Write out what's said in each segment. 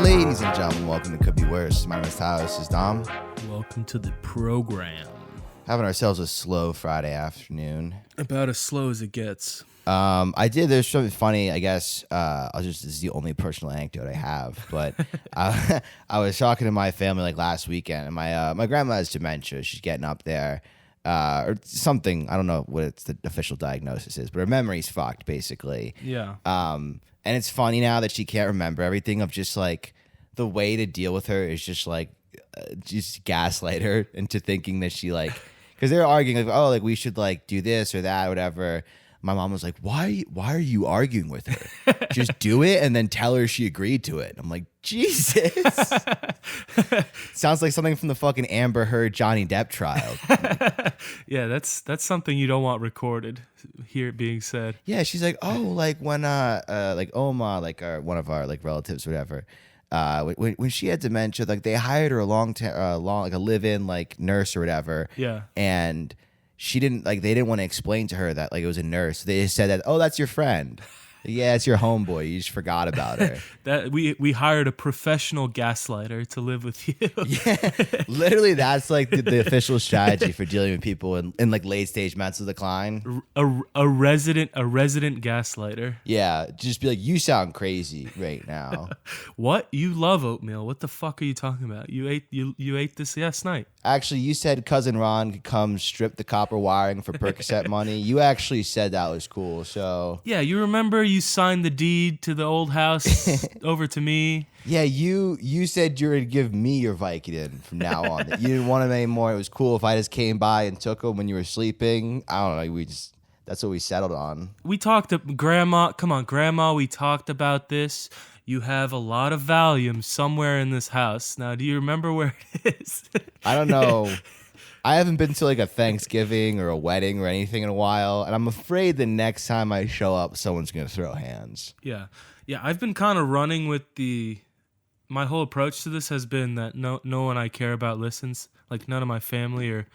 Ladies and gentlemen, welcome to Could Be Worse. My name is Tyler. This is Dom. Welcome to the program. Having ourselves a slow Friday afternoon. About as slow as it gets. There's something funny, I guess. This is the only personal anecdote I have, but I was talking to my family like last weekend, and my grandma has dementia. She's getting up there, or something. I don't know what the official diagnosis is, but her memory's fucked, basically. Yeah. And it's funny now that she can't remember everything. Of just like the way to deal with her is just like just gaslight her into thinking that she like, because they're arguing like, oh, like we should like do this or that or whatever. My mom was like, why are you arguing with her? Just do it and then tell her she agreed to it. I'm like, Jesus. Sounds like something from the fucking Amber Heard Johnny Depp trial. Yeah, that's something you don't want recorded. Hear it being said. Yeah, she's like, oh, like when like Oma, like one of our like relatives, or whatever. When she had dementia, like they hired her a like a live-in like nurse or whatever. Yeah. And she didn't like, they didn't want to explain to her that like it was a nurse. They just said that, oh, that's your friend. Yeah, it's your homeboy. You just forgot about her. That we hired a professional gaslighter to live with you. Yeah, literally, that's like the official strategy for dealing with people in like late stage mental decline. A resident gaslighter. Yeah, just be like, you sound crazy right now. What? You love oatmeal? What the fuck are you talking about? You ate this last night. Actually, you said cousin Ron could come strip the copper wiring for Percocet money. You actually said that was cool. So yeah, you remember you signed the deed to the old house over to me. Yeah, you said you were to give me your Vicodin from now on. That you didn't want them anymore. It was cool if I just came by and took them when you were sleeping. I don't know. That's what we settled on. We talked to Grandma. Come on, Grandma. We talked about this. You have a lot of Valium somewhere in this house. Now, do you remember where it is? I don't know. I haven't been to like a Thanksgiving or a wedding or anything in a while, and I'm afraid the next time I show up, someone's going to throw hands. Yeah. I've been kind of running with my whole approach to this has been that no one I care about listens. Like none of my family or,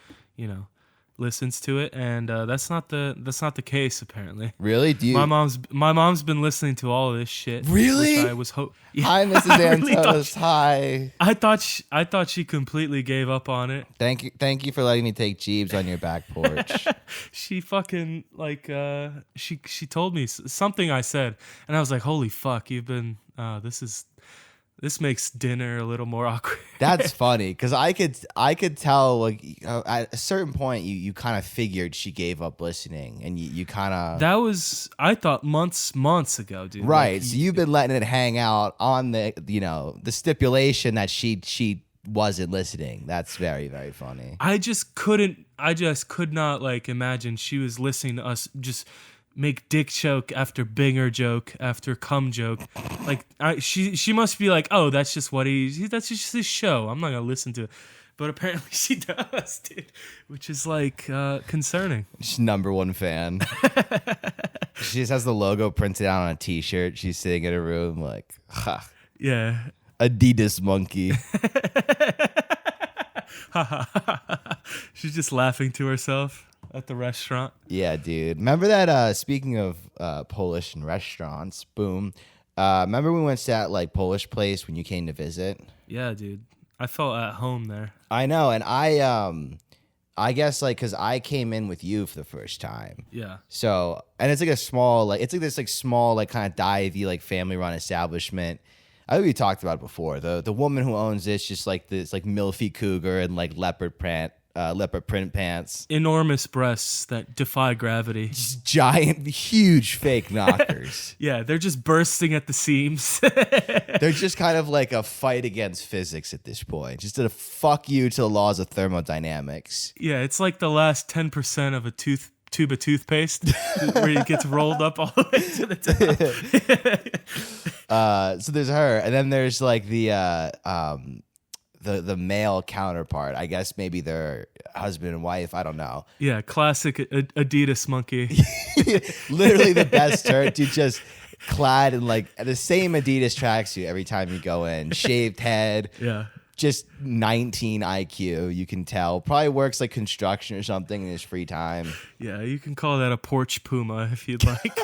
listens to it, and that's not the case apparently. Really? My mom's been listening to all of this shit. Really? I was yeah, Hi, Mrs. Antos. Hi. I thought she completely gave up on it. Thank you for letting me take Jeeves on your back porch. She fucking like she told me something I said, and I was like, holy fuck, you've been this makes dinner a little more awkward. That's funny because I could tell like at a certain point you kind of figured she gave up listening, and you kind of that was I thought months ago, dude. Right, like, so you've been letting it hang out on the the stipulation that she wasn't listening. That's very, very funny. I just could not like imagine she was listening to us just make dick joke after binger joke after cum joke. Like she must be like, oh, that's just what that's just his show. I'm not gonna listen to it. But apparently she does, dude. Which is like concerning. She's number one fan. She just has the logo printed out on a t-shirt. She's sitting in a room like, ha. Yeah. Adidas monkey. She's just laughing to herself at the restaurant. Yeah, dude. Remember that, speaking of Polish and restaurants, boom. Remember we went to that like Polish place when you came to visit? Yeah, dude. I felt at home there. I know, and I guess like because I came in with you for the first time. Yeah. So, and it's like a small, like it's like this like small like kind of divey like family run establishment. I think we talked about it before. The woman who owns this just like this like milfy cougar and like leopard print pants. Enormous breasts that defy gravity. Just giant, huge fake knockers. Yeah, they're just bursting at the seams. They're just kind of like a fight against physics at this point. Just a fuck you to the laws of thermodynamics. Yeah, it's like the last 10% of a tube of toothpaste where it gets rolled up all the way to the top. So there's her, and then there's like the the male counterpart. I guess maybe they're husband and wife. I don't know. Yeah, classic Adidas monkey. Literally the best shirt. Dude, just clad in like the same Adidas tracksuit every time you go in. Shaved head. Yeah. Just 19 IQ, you can tell. Probably works like construction or something in his free time. Yeah, you can call that a porch puma if you'd like.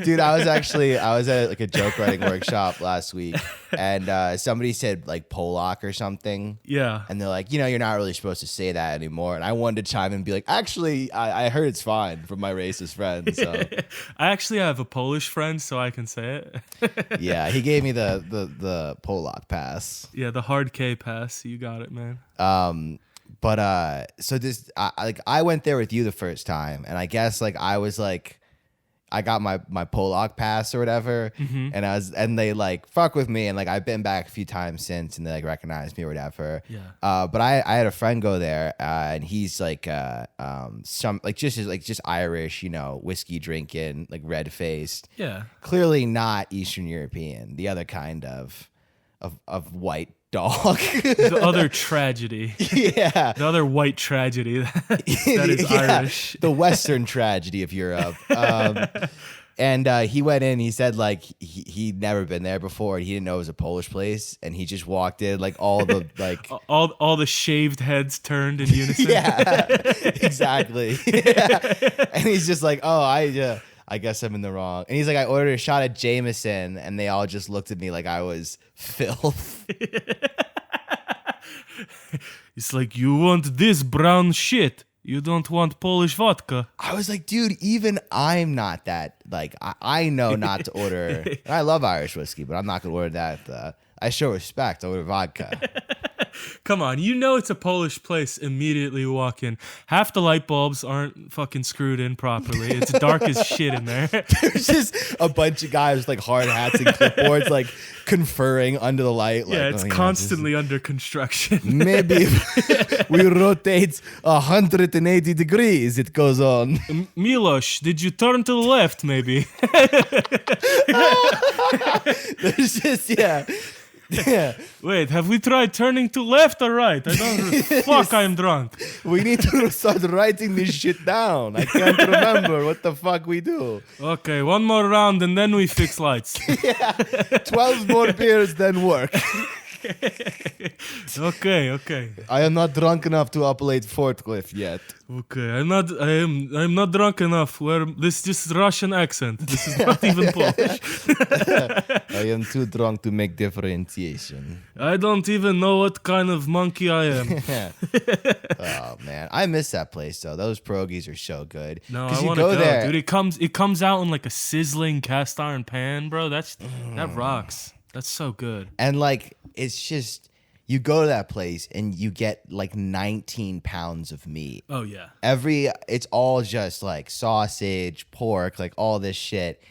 Dude, I was at like a joke writing workshop last week, and somebody said like Polak or something. Yeah. And they're like, you're not really supposed to say that anymore. And I wanted to chime in and be like, actually, I heard it's fine from my racist friends. So I actually have a Polish friend, so I can say it. yeah, he gave me the Polak pass. Yeah, the hard K pass. You got it, man. But so this, I went there with you the first time, and I guess like I was like, I got my Polak pass or whatever, and they like fuck with me, and like I've been back a few times since, and they like recognized me or whatever. Yeah. But I had a friend go there, and he's like some like just Irish, whiskey drinking, like red faced. Yeah. Clearly not Eastern European, the other kind of white dog. The other tragedy. Yeah. The other white tragedy that is Irish. The Western tragedy of Europe. And he went in, he said like he'd never been there before, and he didn't know it was a Polish place, and he just walked in like all the like all the shaved heads turned in unison. Yeah. Exactly. Yeah. And he's just like, oh, I guess I'm in the wrong. And he's like, I ordered a shot of Jameson, and they all just looked at me like I was filth. It's like, you want this brown shit. You don't want Polish vodka. I was like, dude, even I'm not that. Like, I know not to order. I love Irish whiskey, but I'm not going to order that. I show respect. I order vodka. Come on, it's a Polish place. Immediately walk in. Half the light bulbs aren't fucking screwed in properly. It's dark as shit in there. There's just a bunch of guys with like hard hats and clipboards, like conferring under the light. Like, yeah, it's constantly under construction. Maybe we rotate 180 degrees. It goes on. Milosh, did you turn to the left? Maybe. There's just Yeah. Wait, have we tried turning to left or right? I don't. Fuck, I'm drunk. We need to start writing this shit down. I can't remember what the fuck we do. Okay, one more round and then we fix lights. Yeah. 12 more beers, then work. Okay. I am not drunk enough to appellate Fort Cliff yet. Okay, I'm not drunk enough. This is just Russian accent. This is not even Polish. I am too drunk to make differentiation. I don't even know what kind of monkey I am. Oh man, I miss that place though. Those pierogies are so good. No, I want to go there, dude. It comes out in like a sizzling cast iron pan, bro. That rocks. That's so good. And like, it's just, you go to that place and you get like 19 pounds of meat. Oh yeah. It's all just like sausage, pork, like all this shit.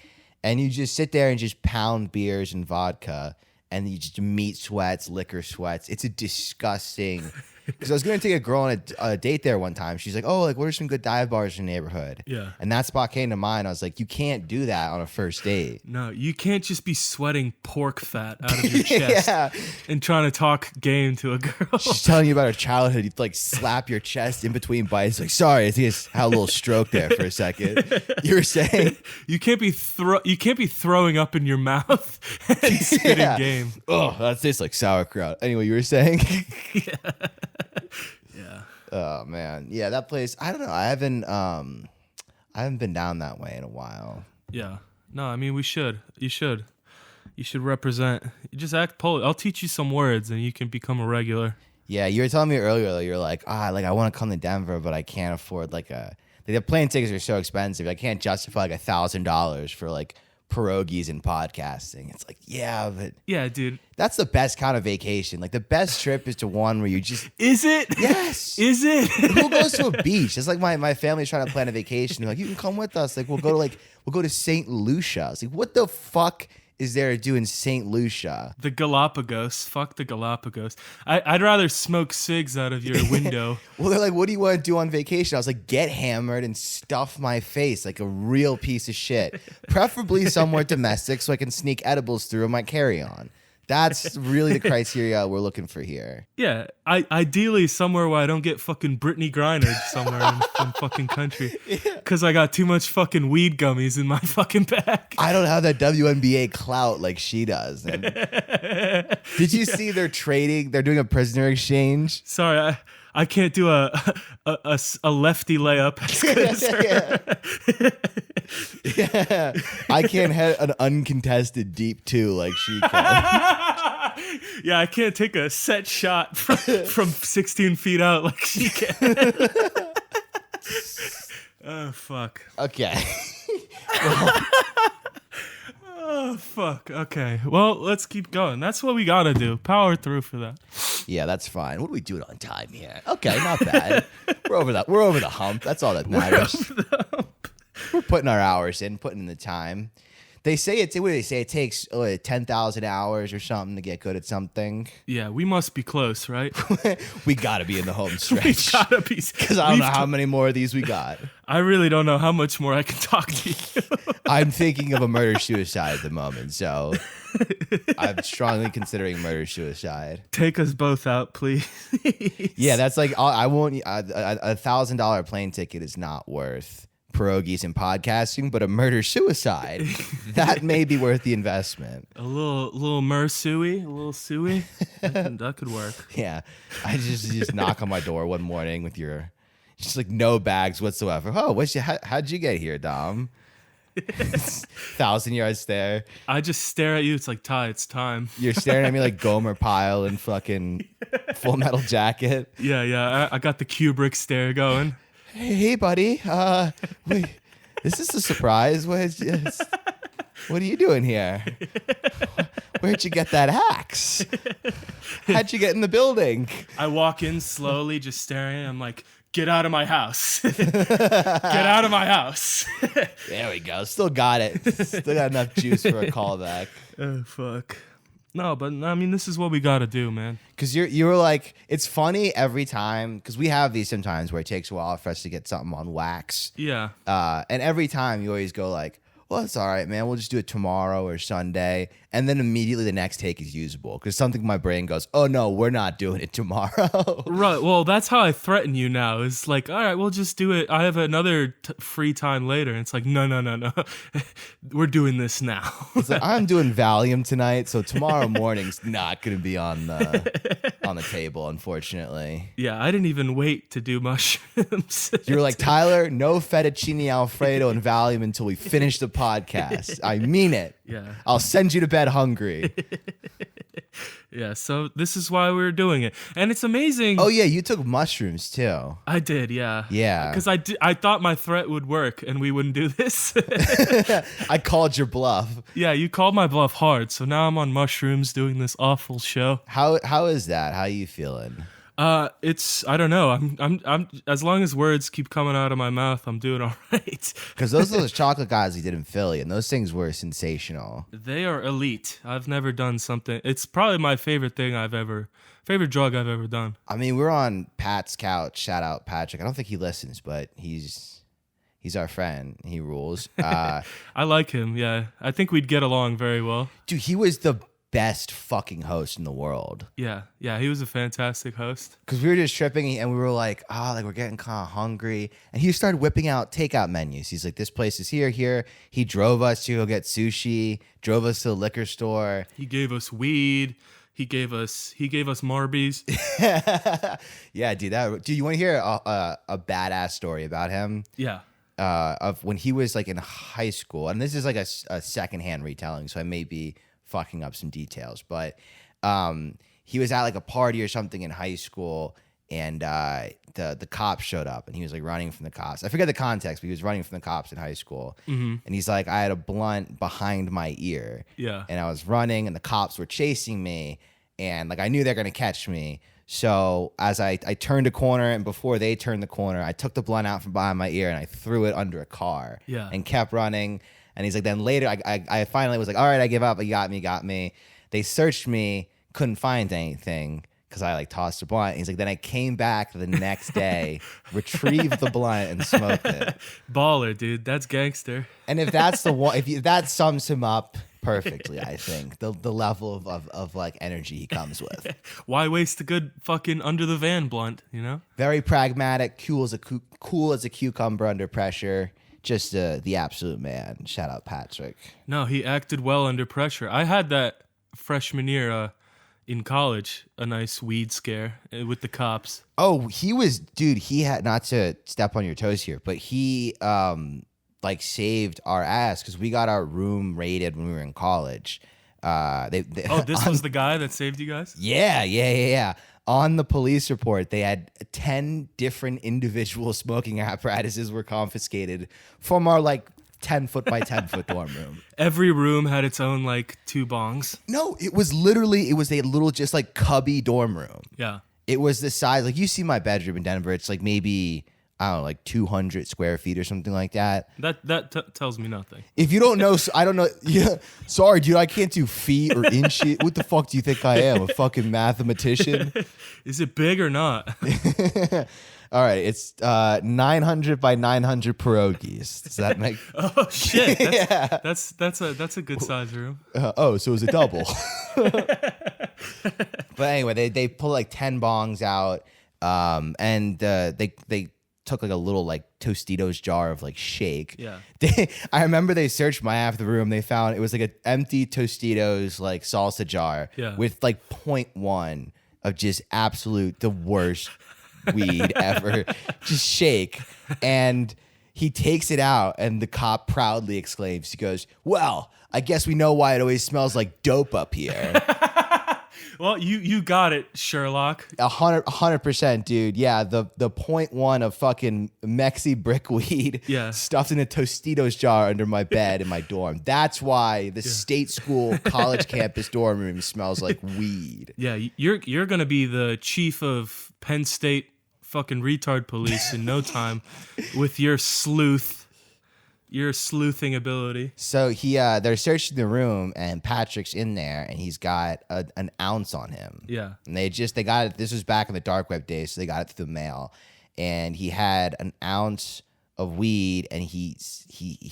And you just sit there and just pound beers and vodka, and you just meat sweats, liquor sweats. It's a disgusting. Because I was going to take a girl on a date there one time. She's like, oh, like, what are some good dive bars in the neighborhood? Yeah. And that spot came to mind. I was like, you can't do that on a first date. No, you can't just be sweating pork fat out of your chest and trying to talk game to a girl. She's telling you about her childhood. You like slap your chest in between bites. Like, sorry, I just had a little stroke there for a second. You were saying? You can't be throwing up in your mouth and spitting game. Oh, that tastes like sauerkraut. Anyway, you were saying? Yeah. Oh man, yeah, that place. I don't know. I haven't been down that way in a while. Yeah. No, I mean we should. You should represent. You just act Polish. I'll teach you some words, and you can become a regular. Yeah, you were telling me earlier. You're like, like I want to come to Denver, but I can't afford like the plane tickets are so expensive. I can't justify like $1,000 for like pierogies and podcasting. It's like, yeah, but yeah, dude, that's the best kind of vacation. Like the best trip is to one where you just is it? Yes. Is it? Who goes to a beach? It's like my family's trying to plan a vacation. They're like, you can come with us. Like we'll go to St. Lucia. It's like, what the fuck is there to do in St. Lucia? The Galapagos. Fuck the Galapagos. I'd rather smoke cigs out of your window. Well, they're like, what do you want to do on vacation? I was like, get hammered and stuff my face like a real piece of shit. Preferably somewhere domestic so I can sneak edibles through in my carry-on. That's really the criteria we're looking for here. Yeah, ideally somewhere where I don't get fucking Brittany Griner somewhere in some fucking country. Because I got too much fucking weed gummies in my fucking bag. I don't have that WNBA clout like she does. And did you see they're trading? They're doing a prisoner exchange. Sorry, I can't do a lefty layup as good as her. Yeah, I can't hit an uncontested deep two like she can. Yeah, I can't take a set shot from 16 feet out like she can. Oh, fuck. Okay. Oh, fuck. Okay. Well, let's keep going. That's what we gotta do. Power through for that. Yeah, that's fine. What are we doing on time here? Okay, not bad. We're over that. We're over the hump. That's all that matters. We're putting our hours in, putting in the time. They say what do they say? It takes 10,000 hours or something to get good at something. Yeah, we must be close, right? We got to be in the home We stretch. gotta be. Because I don't know how many more of these we got. I really don't know how much more I can talk to you. I'm thinking of a murder-suicide at the moment, so I'm strongly considering murder-suicide. Take us both out, please. Yeah, that's like, I won't, $1,000 plane ticket is not worth pierogies and podcasting, but a murder-suicide, that may be worth the investment. A little mur-suey, a little suey. That could work. Yeah, I just knock on my door one morning with your, just like no bags whatsoever. Oh, how'd you get here, Dom? 1,000 yards stare. I just stare at you. It's like, Ty, it's time. You're staring at me like Gomer Pyle in fucking Full Metal Jacket. Yeah. I got the Kubrick stare going. Hey, buddy. Wait, this is a surprise. What are you doing here? Where'd you get that axe? How'd you get in the building? I walk in slowly, just staring. I'm like, get out of my house. Get out of my house. There we go. Still got it. Still got enough juice for a callback. Oh, fuck. No, but I mean, this is what we got to do, man. Because you were like, it's funny every time, because we have these sometimes where it takes a while for us to get something on wax. Yeah. And every time you always go like, well, it's all right, man. We'll just do it tomorrow or Sunday. And then immediately the next take is usable because something in my brain goes, oh, no, we're not doing it tomorrow. Right. Well, that's how I threaten you now. It's like, all right, we'll just do it. I have another free time later. And it's like, no. We're doing this now. It's like, I'm doing Valium tonight, so tomorrow morning's not going to be on the table, unfortunately. Yeah, I didn't even wait to do mushrooms. You were like, Tyler, no fettuccine Alfredo and Valium until we finish the podcast. I mean it. Yeah. I'll send you to bed hungry. Yeah, so this is why we're doing it. And it's amazing. Oh, yeah, you took mushrooms, too. I did, yeah. Yeah. Because I thought my threat would work and we wouldn't do this. I called your bluff. Yeah, you called my bluff hard. So now I'm on mushrooms doing this awful show. How is that? How are you feeling? It's, I don't know. I'm as long as words keep coming out of my mouth, I'm doing all right. Because those chocolate guys we did in Philly, and those things were sensational. They are elite. I've never done something. It's probably my favorite drug I've ever done. I mean, we're on Pat's couch. Shout out Patrick. I don't think he listens, but he's our friend. He rules. I like him. Yeah, I think we'd get along very well. Dude, he was the best fucking host in the world. Yeah, he was a fantastic host. Because we were just tripping and we were like, we're getting kind of hungry. And he started whipping out takeout menus. He's like, this place is here. He drove us to go get sushi, drove us to the liquor store. He gave us weed. He gave us Marbies. Yeah, dude, you want to hear a badass story about him? Yeah. Of when he was like in high school. And this is like a secondhand retelling, so I may be fucking up some details, but he was at like a party or something in high school, and the cops showed up, and he was like running from the cops. I forget the context, but he was running from the cops in high school. Mm-hmm. And he's like, I had a blunt behind my ear, and I was running, and the cops were chasing me, and like I knew they're gonna catch me. So as I turned a corner, and before they turned the corner, I took the blunt out from behind my ear and I threw it under a car, and kept running. And he's like, then later, I finally was like, all right, I give up. You got me. They searched me, couldn't find anything because I like tossed a blunt. And he's like, then I came back the next day, retrieved the blunt and smoked it. Baller, dude. That's gangster. And if that's the one, if that sums him up perfectly, I think the level of like energy he comes with. Why waste a good fucking under the van blunt, you know? Very pragmatic, cool as a cucumber under pressure. Just the absolute man. Shout out Patrick. No, he acted well under pressure. I had that freshman year in college, a nice weed scare with the cops. Oh, he had, not to step on your toes here, but he like saved our ass because we got our room raided when we were in college. This was the guy that saved you guys? Yeah. On the police report, they had 10 different individual smoking apparatuses were confiscated from our like 10-foot by 10-foot dorm room. Every room had its own like 2 bongs. No, it was a little just like cubby dorm room. Yeah. It was the size, like you see my bedroom in Denver, it's like maybe, I don't know, like 200 square feet or something like that. That tells me nothing. If you don't know, I don't know. Yeah, sorry, dude, I can't do feet or inch it. What the fuck do you think I am, a fucking mathematician? Is it big or not? All right, it's 900 by 900 pierogies. Does that make? Oh shit! That's a good size room. So it's a double. But anyway, they pull like 10 bongs out, and they took like a little like Tostitos jar of like shake. Yeah. I remember they searched my half of the room. They found it was like an empty Tostitos like salsa jar with like 0.1 of just absolute the worst weed ever. Just shake. And he takes it out and the cop proudly exclaims, he goes, "Well, I guess we know why it always smells like dope up here." Well, you got it, Sherlock. 100%, dude. Yeah, the 0.1 of fucking Mexi brick weed stuffed in a Tostitos jar under my bed in my dorm. That's why the state school college campus dorm room smells like weed. Yeah, you're gonna be the chief of Penn State fucking retard police in no time with your sleuthing ability. So they're searching the room and Patrick's in there and he's got an ounce on him. Yeah. And they got it. This was back in the dark web days, so they got it through the mail. And he had an ounce of weed and he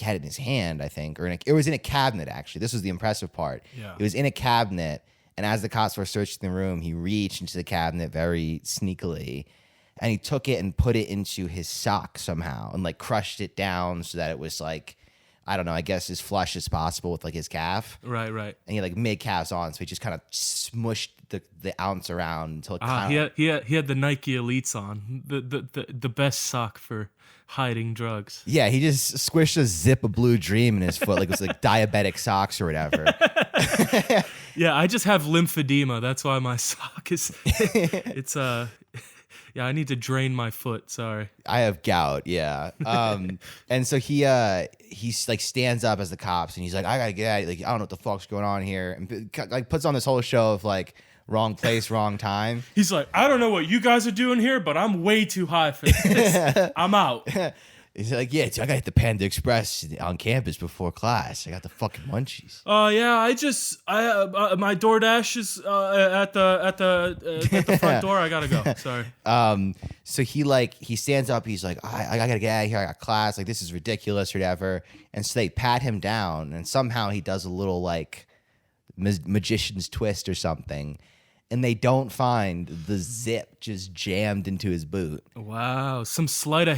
had it in his hand, I think, or it was in a cabinet actually. This was the impressive part. Yeah. It was in a cabinet, and as the cops were searching the room, he reached into the cabinet very sneakily. And he took it and put it into his sock somehow and like crushed it down so that it was like, I don't know, I guess as flush as possible with like his calf. Right. And he like mid calves on, so he just kind of smushed the ounce around until it he had the Nike Elites on, the best sock for hiding drugs. Yeah, he just squished a zip of Blue Dream in his foot like it was like diabetic socks or whatever. Yeah, I just have lymphedema. That's why my sock is Yeah, I need to drain my foot. Sorry. I have gout. Yeah. And so he like stands up as the cops and he's like, "I gotta get out of here. Like, I don't know what the fuck's going on here." And like puts on this whole show of like wrong place, wrong time. He's like, "I don't know what you guys are doing here, but I'm way too high for this. I'm out." He's like, "Yeah, dude, I gotta hit the Panda Express on campus before class. I got the fucking munchies." Yeah, my DoorDash is at the front door. I gotta go. Sorry. So he stands up. He's like, I gotta get out of here. I got class. Like, this is ridiculous or whatever. And so they pat him down, and somehow he does a little like magician's twist or something. And they don't find the zip just jammed into his boot. Wow, some sleight of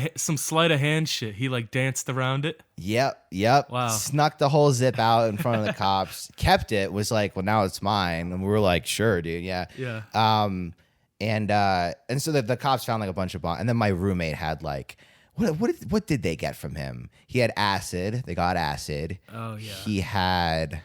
hand shit. He like danced around it. Yep. Wow. Snuck the whole zip out in front of the cops. Kept it. Was like, "Well, now it's mine." And we were like, "Sure, dude, yeah." Yeah. And so the cops found like a bunch of bonds. And then my roommate had like, what did they get from him? He had acid. They got acid. Oh yeah. He had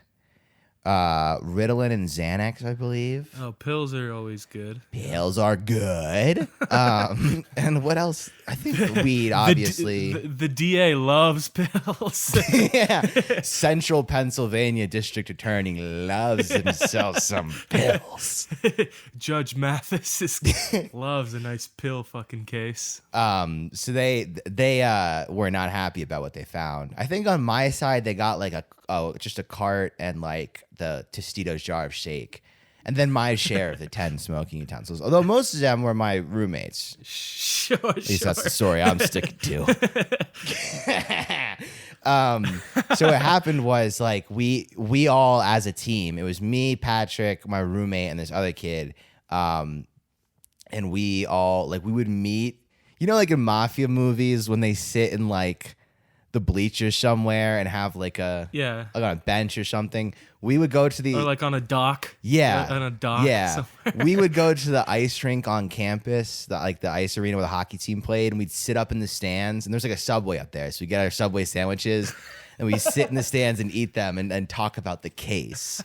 Ritalin and Xanax, I believe. Oh, pills are always good. Pills are good. And what else? I think weed, obviously. The DA loves pills. Yeah. Central Pennsylvania District Attorney loves himself some pills. Judge Mathis loves a nice pill fucking case. So they were not happy about what they found. I think on my side they got like just a cart and like the Tostitos jar of shake, and then my share of the 10 smoking utensils. Although most of them were my roommates. Sure. At least that's the story I'm sticking to. So what happened was like we all as a team. It was me, Patrick, my roommate, and this other kid. And we all like we would meet. You know, like in mafia movies when they sit in like the bleachers somewhere and have like on a bench or something. We would go to the or like on a dock. Yeah, on a dock. Yeah, we would go to the ice rink on campus, the ice arena where the hockey team played, and we'd sit up in the stands. And there's like a Subway up there, so we get our Subway sandwiches, and we sit in the stands and eat them and talk about the case.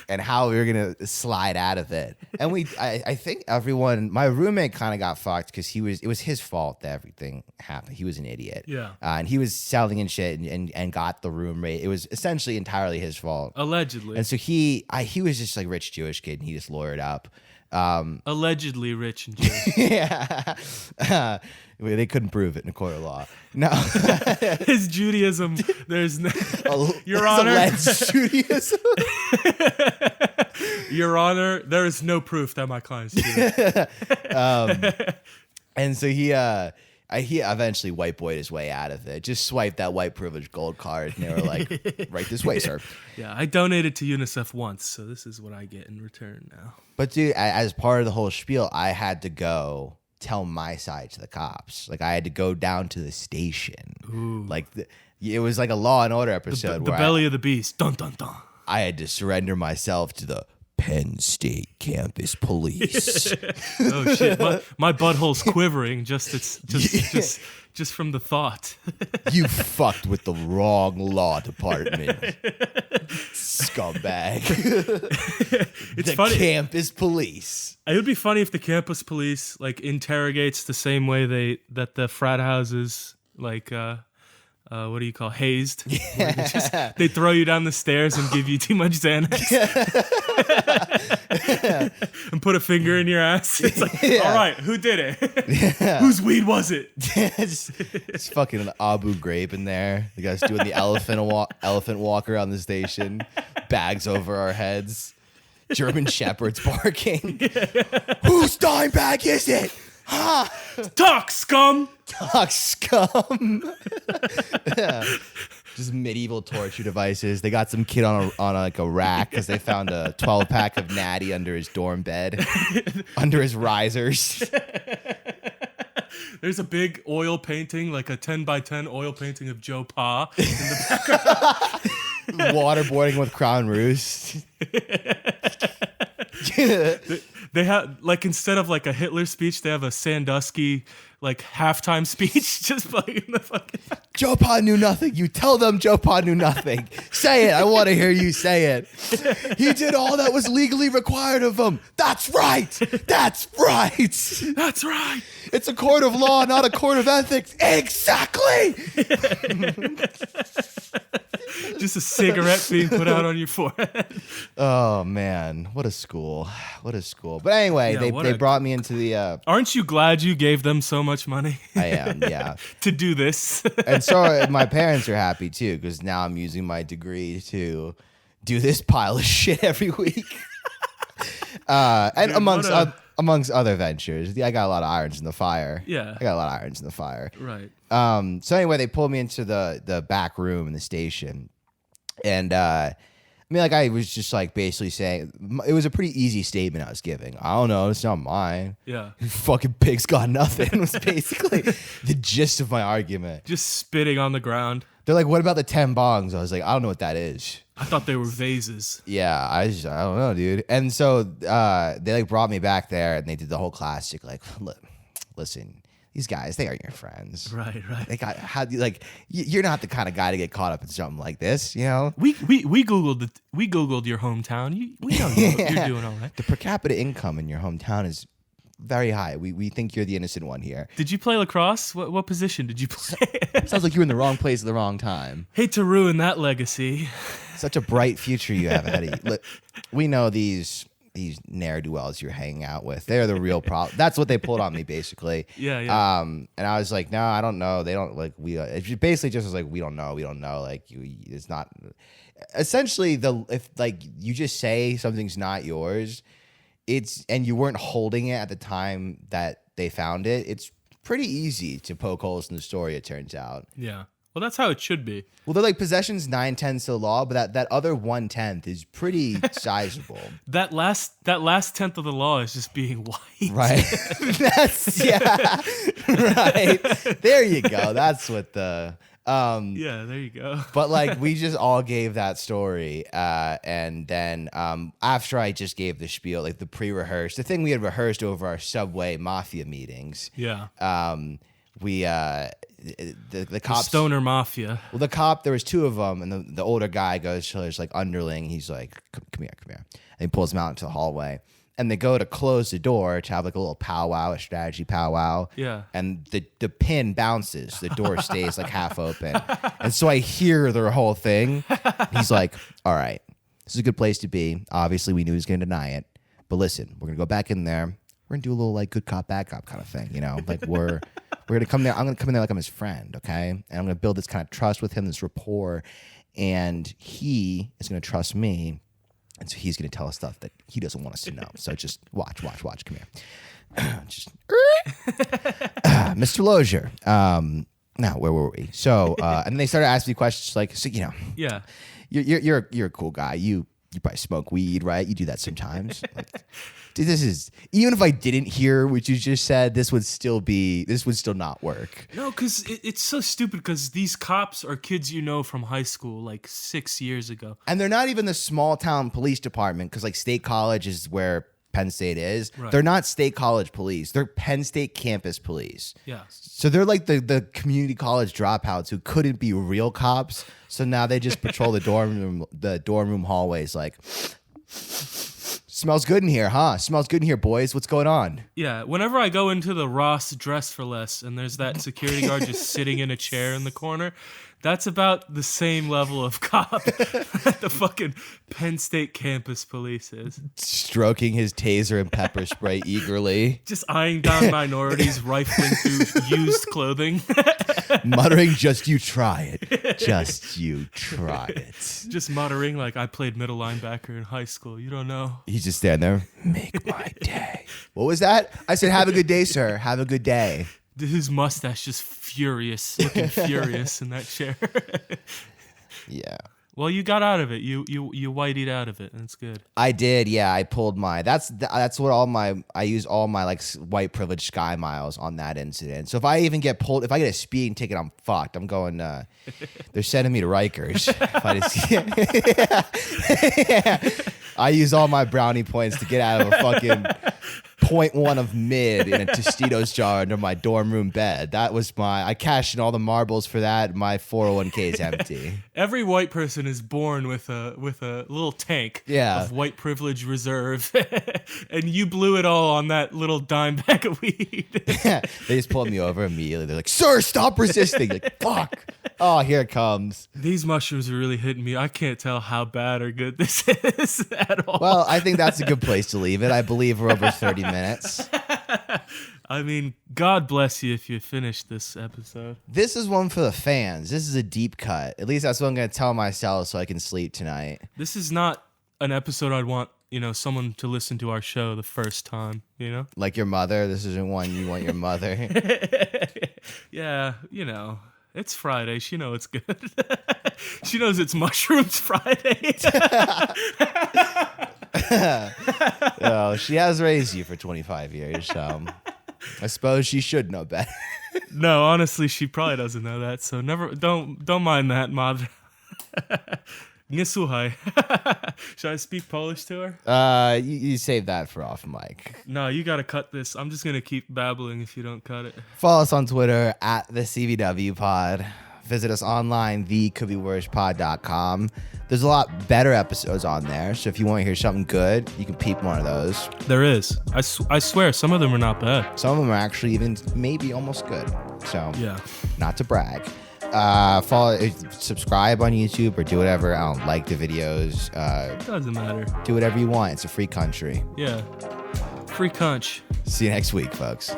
And how we were gonna slide out of it, and I think everyone, my roommate kind of got fucked because it was his fault that everything happened. He was an idiot, and he was selling and shit, and got the room rate. It was essentially entirely his fault, allegedly. And so he was just like rich Jewish kid, and he just lawyered up. Allegedly rich and Jewish. Yeah. They couldn't prove it in a court of law. No. His Judaism, there's no... Your Honor. Alleged Judaism. Your Honor, there is no proof that my client's Jewish. And so he eventually white boyed his way out of it. Just swiped that white privilege gold card, and they were like, right this way, sir. Yeah, I donated to UNICEF once, so this is what I get in return now. But dude, as part of the whole spiel, I had to go tell my side to the cops. Like I had to go down to the station. Ooh. Like it was like a Law and Order episode. The belly of the beast. Dun dun dun. I had to surrender myself to the Penn State campus police. Oh shit! My butthole's quivering just from the thought. You fucked with the wrong law department, scumbag. It's the funny. Campus police. It would be funny if the campus police like interrogates the same way that the frat houses like what do you call hazed? Yeah. They throw you down the stairs and give you too much Xanax and put a finger in your ass. It's like, all right, who did it? Whose weed was it? It's fucking an Abu Ghraib in there. The guy's doing the elephant walker on the station. Bags over our heads. German shepherds barking. Whose dime bag is it? Huh? Talk, scum! Talk, scum! Yeah. Just medieval torture devices. They got some kid on like a rack because they found a 12-pack of Natty under his dorm bed, under his risers. There's a big oil painting, like a 10 by 10 oil painting of Joe Pa in the background. Waterboarding with Crown Roost. They have like instead of like a Hitler speech, they have a Sandusky like halftime speech just playing in the fucking. Joe Pa knew nothing. You tell them Joe Pa knew nothing. Say it. I want to hear you say it. He did all that was legally required of him. That's right. That's right. That's right. It's a court of law, not a court of ethics. Exactly. Just a cigarette being put out on your forehead. Oh man, what a school! What a school! But anyway, they brought me into the. Aren't you glad you gave them so much money? I am, yeah. To do this, and so my parents are happy too because now I'm using my degree to do this pile of shit every week. And dude, amongst other ventures, I got a lot of irons in the fire. Yeah, I got a lot of irons in the fire. Right. So anyway, they pulled me into the back room in the station. And I mean, like I was just like basically saying it was a pretty easy statement I was giving. I don't know, it's not mine. Yeah, you fucking pigs got nothing was basically the gist of my argument. Just spitting on the ground. They're like, "What about the 10 bongs?" I was like, "I don't know what that is." I thought they were vases. Yeah, I don't know, dude. And so they like brought me back there, and they did the whole classic like, listen. these guys, they aren't your friends. Right. You're not the kind of guy to get caught up in something like this, you know? We googled your hometown. We know you're doing all right. The per capita income in your hometown is very high. We think you're the innocent one here. Did you play lacrosse? What position did you play? Sounds like you were in the wrong place at the wrong time. Hate to ruin that legacy. Such a bright future you have ahead of you. Look, we know these ne'er-do-wells you're hanging out with. They're the real problem. That's what they pulled on me, basically. Yeah. And I was like, no, I don't know. They don't like we. It basically just was like, we don't know. Like it's not. Essentially, if like you just say something's not yours, and you weren't holding it at the time that they found it. It's pretty easy to poke holes in the story. It turns out. Yeah. Well, that's how it should be. Well, they're like possessions 9/10 of the law, but that other 1/10 is pretty sizable. That last tenth of the law is just being white. Right. Right. There you go. That's what the yeah, there you go. But like we just all gave that story, and then after I just gave the spiel, like the pre-rehearsed, the thing we had rehearsed over our subway mafia meetings. Yeah. The cops, the stoner mafia. Well, the cop, there was two of them, and the older guy goes to his like underling. He's like, come here," and he pulls him out into the hallway. And they go to close the door to have like a little powwow, a strategy powwow. Yeah. And the pin bounces. The door stays like half open. And so I hear their whole thing. He's like, all right, this is a good place to be. Obviously, we knew he was going to deny it. But listen, we're going to go back in there. We're going to do a little like good cop, bad cop kind of thing, you know? Like we're going to come there. I'm going to come in there like I'm his friend, okay? And I'm going to build this kind of trust with him, this rapport. And he is going to trust me. And so he's going to tell us stuff that he doesn't want us to know. So just watch. Come here. Mr. Lozier. Now, where were we? So, and then they started asking me questions like, so, you know, yeah, you're a cool guy. You probably smoke weed, right? You do that sometimes. Like, dude, this is, even if I didn't hear what you just said, this would still not work. No, because it's so stupid because these cops are kids you know from high school like 6 years ago. And they're not even the small town police department because like State College is where Penn State is. Right. They're not State College police. They're Penn State campus police. Yeah. So they're like the community college dropouts who couldn't be real cops. So now they just patrol the dorm room hallways like, smells good in here, huh? Smells good in here, boys. What's going on? Yeah, whenever I go into the Ross Dress for Less and there's that security guard just sitting in a chair in the corner, that's about the same level of cop that the fucking Penn State campus police is. Stroking his taser and pepper spray egerly. Just eyeing down minorities, rifling through used clothing. Muttering, just you try it. Just you try it. Just muttering like I played middle linebacker in high school. You don't know. He's just standing there. Make my day. What was that? I said, have a good day, sir. Have a good day. His mustache just looking furious in that chair. Yeah. Well, you got out of it. You whiteyed out of it, and it's good. I did, yeah. I pulled my. That's what I use all my like white privilege sky miles on that incident. So if I even get pulled, if I get a speeding ticket, I'm fucked. I'm going. They're sending me to Rikers. Yeah. I use all my brownie points to get out of a fucking 0.1 of mid in a Tostitos jar under my dorm room bed. That was I cashed in all the marbles for that. My 401k is empty. Every white person is born with a little tank of white privilege reserve, and you blew it all on that little dime bag of weed. They just pulled me over immediately. They're like, "Sir, stop resisting!" Like, fuck. Oh, here it comes. These mushrooms are really hitting me. I can't tell how bad or good this is at all. Well, I think that's a good place to leave it. I believe we're over 30 minutes. I mean, God bless you if you finish this episode. This is one for the fans. This is a deep cut. At least that's what I'm going to tell myself so I can sleep tonight. This is not an episode I'd want, someone to listen to our show the first time, Like your mother. This isn't one you want your mother. Yeah, it's Friday. She knows it's good. She knows it's Mushrooms Friday. Well, she has raised you for 25 years, so I suppose she should know better. No, honestly, she probably doesn't know that. So don't mind that, Mother. Nisuhaj. Should I speak Polish to her? You save that for off mic. No, you gotta cut this. I'm just gonna keep babbling if you don't cut it. Follow us on Twitter at the CBW Pod. Visit us online, thecouldbeworspod.com. There's a lot better episodes on there, so if you want to hear something good, you can peep one of those. There is. I swear, some of them are not bad. Some of them are actually even maybe almost good. So, Yeah. not to brag. Subscribe on YouTube or do whatever. I don't like the videos. Doesn't matter. Do whatever you want. It's a free country. Yeah. Free conch. See you next week, folks.